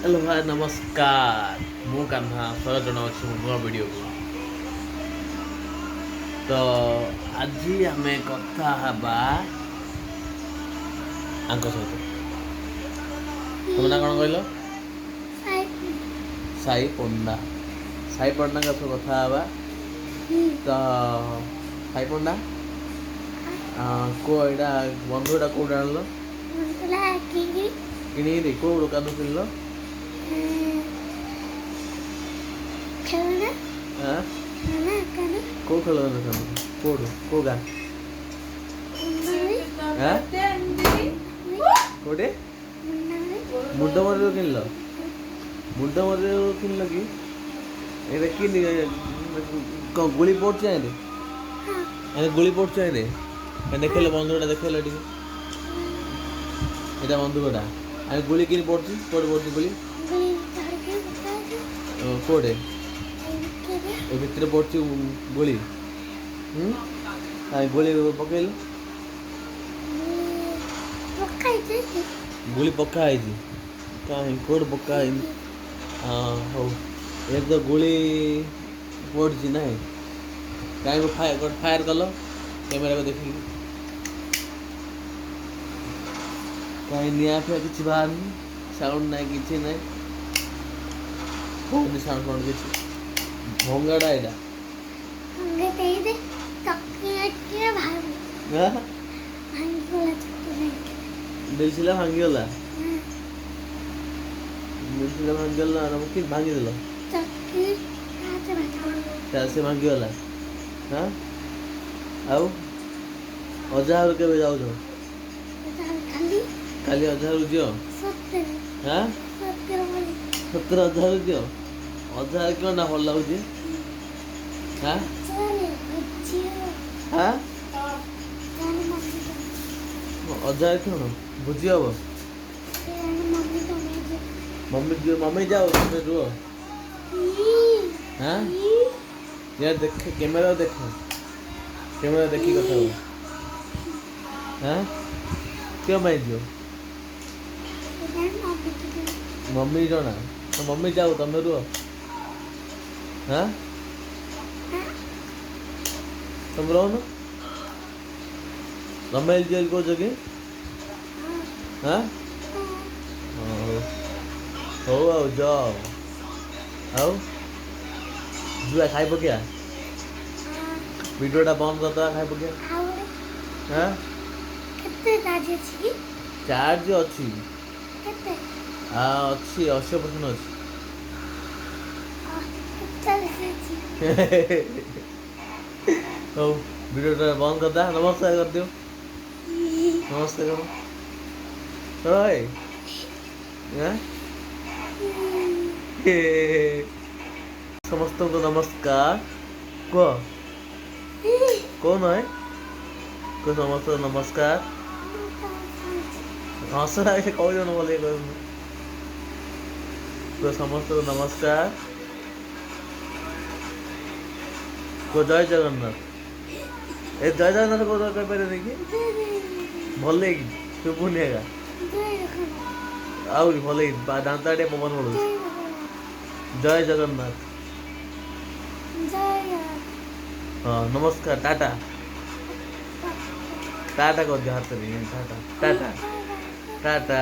hello hi नमस्कार मु कान्हा स्वर जनावि मो नुआ वीडियो को तो आज आम कथा हवा आंक सहित तुम ना कौन कहल साई पंडा सह कथा हवा तो साई पंडा को एटा बंधुटा कौट आनल किणी कौ दुकान किनल कौ खेल दुकान कौट कौ गाँ कौटे मुंडमरी किनल मुंडमरी किनल कि ये कि गुड़ी पड़े गुड़ी पड़े देखेल बंधुटा देखेल ये बंधुकटा आम गुड़ी कि पड़ी कौटे पड़ी गुड़ी कौटे ये भितर पड़ी गुड़ी गुड़ी पकड़ गुड़ी पकाई कहीं कौट पका हाँ एक तो गुड़ी पड़ी ना कहीं फायर कल कैमेरा को देखिए कहीं निआ फिया कि बाहर साउंड ना कि ना कौन साउंड फाउंड कि भंगाटा यहाँ दिलसिला भांगीगला दिलसिला भांगीगला कि भांगीदेल से भांगीगला हाँ आउ अजार के जाऊ खाली 1000 दियो हाँ 17,000 दियो 1000 क्यों ना भल लगुच हाँ हाँ 1000 क्यों बुझी हम मम्मी जाओ तुम रुह हाँ यार देख कैमेरा देख कैमेरा देखी कथा हाँ क्यों मैं दियो मम्मी जना तो मम्मी जाओ तुम रुह हाँ तुम रहो ना रमेल जेल को जगह हाँ हो आओ जाओ आओ जुआ खाई पकिया वीडियोटा बंद करता खाई पकिया हाँ चार्ज अच्छी अच्छी 80% अच्छी हो वीडियोटा बंद करता नमस्कार कर दियो नमस्कार करो ओए समस्त को नमस्कार कौन है को समस्त नमस्कार हसना कौ जन बोले को समस्त को नमस्कार को जय जगन्नाथ ए जय जगन्नाथ को कह पारे कि भल शुभुनि आउरी भल दांताटे पवन पड़ू जय जगन्नाथ हाँ नमस्कार टाटा टाटा कर दिया हाथ टाटा टाटा टाटा